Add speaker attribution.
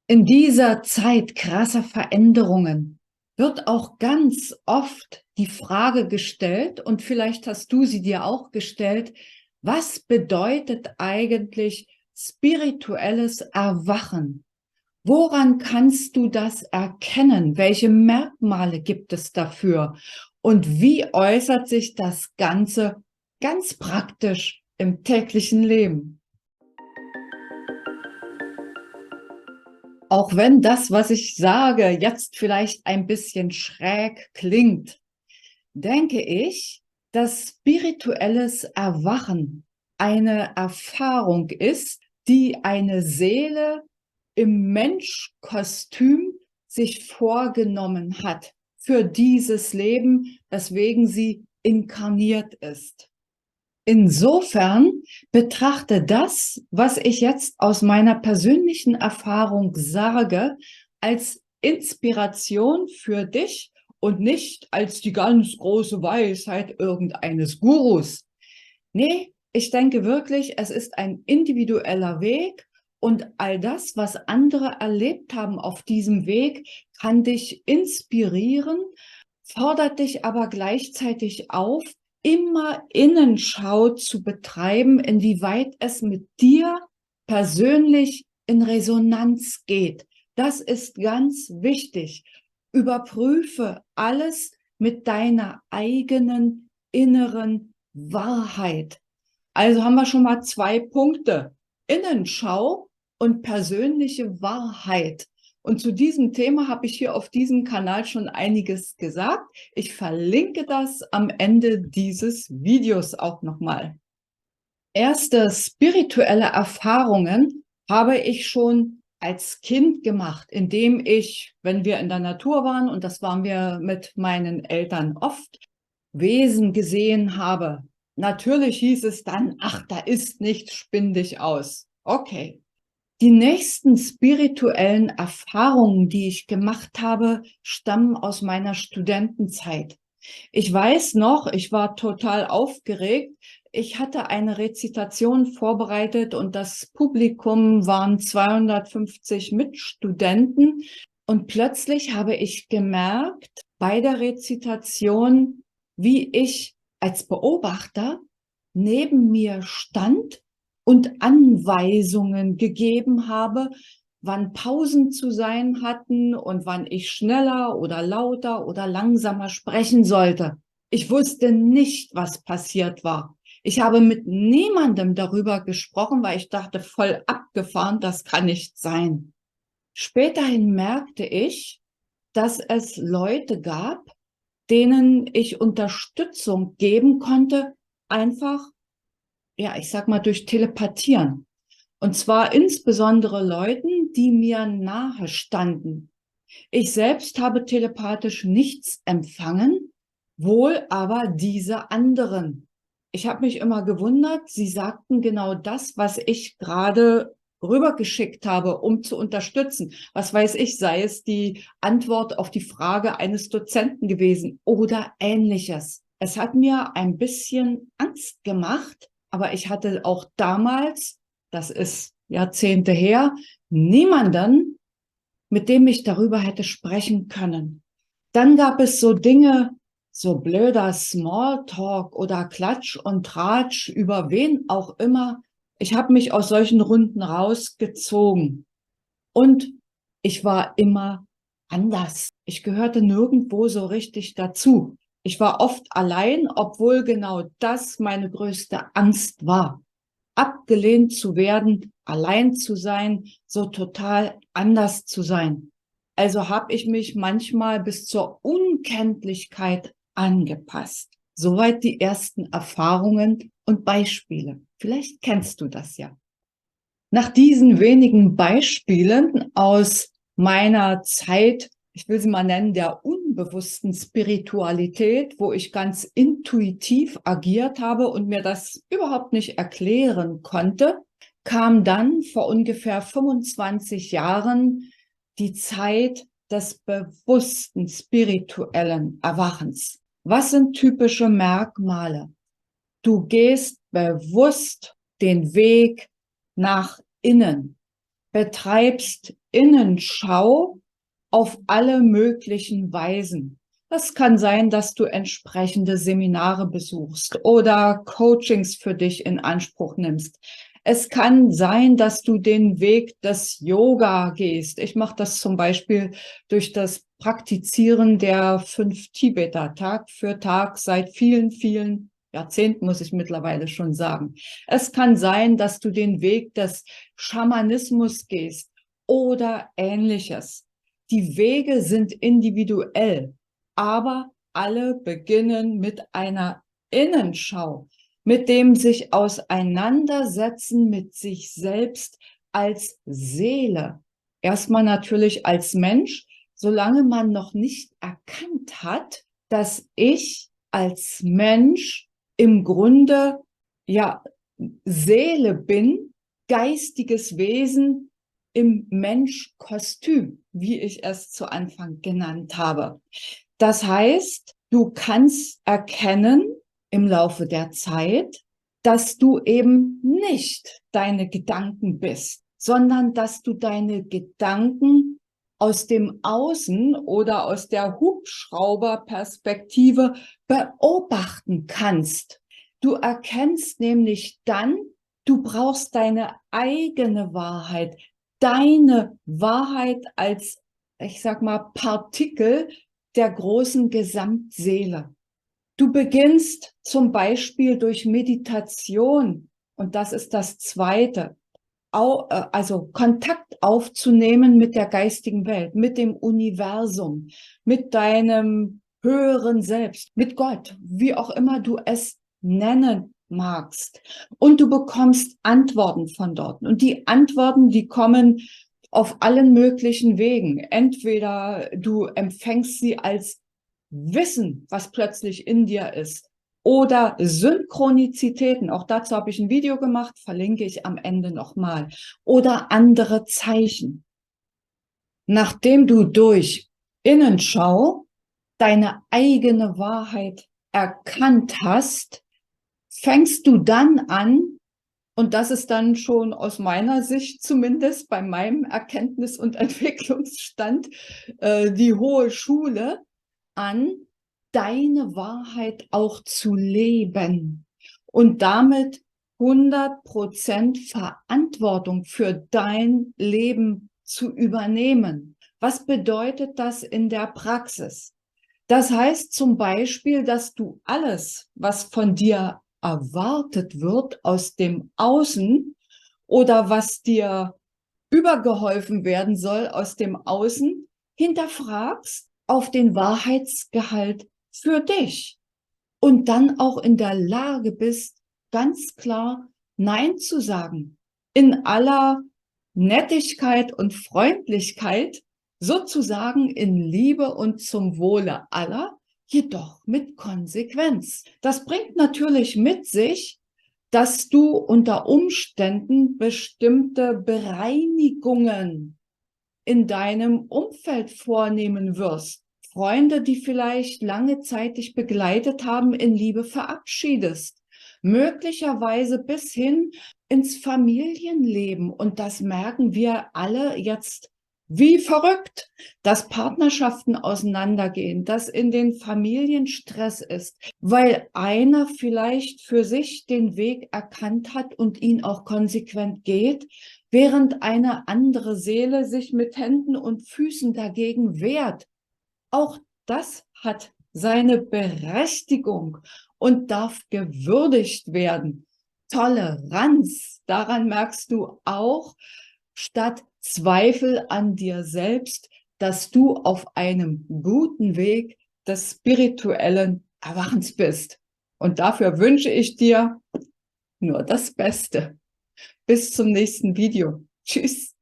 Speaker 1: In dieser Zeit krasser Veränderungen wird auch ganz oft die Frage gestellt, und vielleicht hast du sie dir auch gestellt: Was bedeutet eigentlich spirituelles Erwachen? Woran kannst du das erkennen? Welche Merkmale gibt es dafür? Und wie äußert sich das Ganze ganz praktisch im täglichen Leben? Auch wenn das, was ich sage, jetzt vielleicht ein bisschen schräg klingt, denke ich, dass spirituelles Erwachen eine Erfahrung ist, die eine Seele im Menschkostüm sich vorgenommen hat für dieses Leben, weswegen sie inkarniert ist. Insofern betrachte das, was ich jetzt aus meiner persönlichen Erfahrung sage, als Inspiration für dich und nicht als die ganz große Weisheit irgendeines Gurus. Nee, ich denke wirklich, es ist ein individueller Weg, und all das, was andere erlebt haben auf diesem Weg, kann dich inspirieren, fordert dich aber gleichzeitig auf, immer Innenschau zu betreiben, inwieweit es mit dir persönlich in Resonanz geht. Das ist ganz wichtig. Überprüfe alles mit deiner eigenen inneren Wahrheit. Also haben wir schon mal 2 Punkte: Innenschau und persönliche Wahrheit. Und zu diesem Thema habe ich hier auf diesem Kanal schon einiges gesagt. Ich verlinke das am Ende dieses Videos auch nochmal. Erste spirituelle Erfahrungen habe ich schon als Kind gemacht, indem ich, wenn wir in der Natur waren, und das waren wir mit meinen Eltern oft, Wesen gesehen habe. Natürlich hieß es dann: ach, da ist nichts, spinn dich aus. Okay. Die nächsten spirituellen Erfahrungen, die ich gemacht habe, stammen aus meiner Studentenzeit. Ich weiß noch, ich war total aufgeregt. Ich hatte eine Rezitation vorbereitet und das Publikum waren 250 Mitstudenten. Und plötzlich habe ich gemerkt bei der Rezitation, wie ich als Beobachter neben mir stand und Anweisungen gegeben habe, wann Pausen zu sein hatten und wann ich schneller oder lauter oder langsamer sprechen sollte. Ich wusste nicht, was passiert war. Ich habe mit niemandem darüber gesprochen, weil ich dachte, voll abgefahren, das kann nicht sein. Späterhin merkte ich, dass es Leute gab, denen ich Unterstützung geben konnte, einfach, ja, ich sag mal, durch Telepathieren. Und zwar insbesondere Leuten, die mir nahe standen. Ich selbst habe telepathisch nichts empfangen, wohl aber diese anderen. Ich habe mich immer gewundert, sie sagten genau das, was ich gerade rübergeschickt habe, um zu unterstützen. Was weiß ich, sei es die Antwort auf die Frage eines Dozenten gewesen oder ähnliches. Es hat mir ein bisschen Angst gemacht, aber ich hatte auch damals, das ist Jahrzehnte her, niemanden, mit dem ich darüber hätte sprechen können. Dann gab es so Dinge, so blöder Smalltalk oder Klatsch und Tratsch über wen auch immer. Ich habe mich aus solchen Runden rausgezogen und ich war immer anders. Ich gehörte nirgendwo so richtig dazu. Ich war oft allein, obwohl genau das meine größte Angst war: abgelehnt zu werden, allein zu sein, so total anders zu sein. Also habe ich mich manchmal bis zur Unkenntlichkeit angepasst. Soweit die ersten Erfahrungen und Beispiele. Vielleicht kennst du das ja. Nach diesen wenigen Beispielen aus meiner Zeit, ich will sie mal nennen, der unbewussten Spiritualität, wo ich ganz intuitiv agiert habe und mir das überhaupt nicht erklären konnte, kam dann vor ungefähr 25 Jahren die Zeit des bewussten spirituellen Erwachens. Was sind typische Merkmale? Du gehst bewusst den Weg nach innen, betreibst Innenschau auf alle möglichen Weisen. Das kann sein, dass du entsprechende Seminare besuchst oder Coachings für dich in Anspruch nimmst. Es kann sein, dass du den Weg des Yoga gehst. Ich mache das zum Beispiel durch das Praktizieren der 5 Tibeter Tag für Tag seit vielen, vielen Jahrzehnten, muss ich mittlerweile schon sagen. Es kann sein, dass du den Weg des Schamanismus gehst oder Ähnliches. Die Wege sind individuell, aber alle beginnen mit einer Innenschau, mit dem sich auseinandersetzen mit sich selbst als Seele. Erstmal natürlich als Mensch, solange man noch nicht erkannt hat, dass ich als Mensch im Grunde ja Seele bin, geistiges Wesen im Menschkostüm, wie ich es zu Anfang genannt habe. Das heißt, du kannst erkennen im Laufe der Zeit, dass du eben nicht deine Gedanken bist, sondern dass du deine Gedanken aus dem Außen oder aus der Hubschrauberperspektive beobachten kannst. Du erkennst nämlich dann, du brauchst deine eigene Wahrheit als, ich sag mal, Partikel der großen Gesamtseele. Du beginnst zum Beispiel durch Meditation, und das ist das Zweite, also Kontakt aufzunehmen mit der geistigen Welt, mit dem Universum, mit deinem höheren Selbst, mit Gott, wie auch immer du es nennen magst. Und du bekommst Antworten von dort. Und die Antworten, die kommen auf allen möglichen Wegen. Entweder du empfängst sie als Wissen, was plötzlich in dir ist, oder Synchronizitäten. Auch dazu habe ich ein Video gemacht, verlinke ich am Ende nochmal. Oder andere Zeichen. Nachdem du durch Innenschau deine eigene Wahrheit erkannt hast, fängst du dann an, und das ist dann schon aus meiner Sicht zumindest bei meinem Erkenntnis- und Entwicklungsstand die hohe Schule, an, deine Wahrheit auch zu leben und damit 100% Verantwortung für dein Leben zu übernehmen. Was bedeutet das in der Praxis? Das heißt zum Beispiel, dass du alles, was von dir erwartet wird aus dem Außen oder was dir übergeholfen werden soll aus dem Außen, hinterfragst auf den Wahrheitsgehalt für dich und dann auch in der Lage bist, ganz klar Nein zu sagen, in aller Nettigkeit und Freundlichkeit, sozusagen in Liebe und zum Wohle aller, jedoch mit Konsequenz. Das bringt natürlich mit sich, dass du unter Umständen bestimmte Bereinigungen in deinem Umfeld vornehmen wirst. Freunde, die vielleicht lange Zeit dich begleitet haben, in Liebe verabschiedest. Möglicherweise bis hin ins Familienleben. Und das merken wir alle jetzt wie verrückt, dass Partnerschaften auseinandergehen, dass in den Familien Stress ist, weil einer vielleicht für sich den Weg erkannt hat und ihn auch konsequent geht, während eine andere Seele sich mit Händen und Füßen dagegen wehrt. Auch das hat seine Berechtigung und darf gewürdigt werden. Toleranz, daran merkst du auch, statt Zweifel an dir selbst, dass du auf einem guten Weg des spirituellen Erwachens bist. Und dafür wünsche ich dir nur das Beste. Bis zum nächsten Video. Tschüss.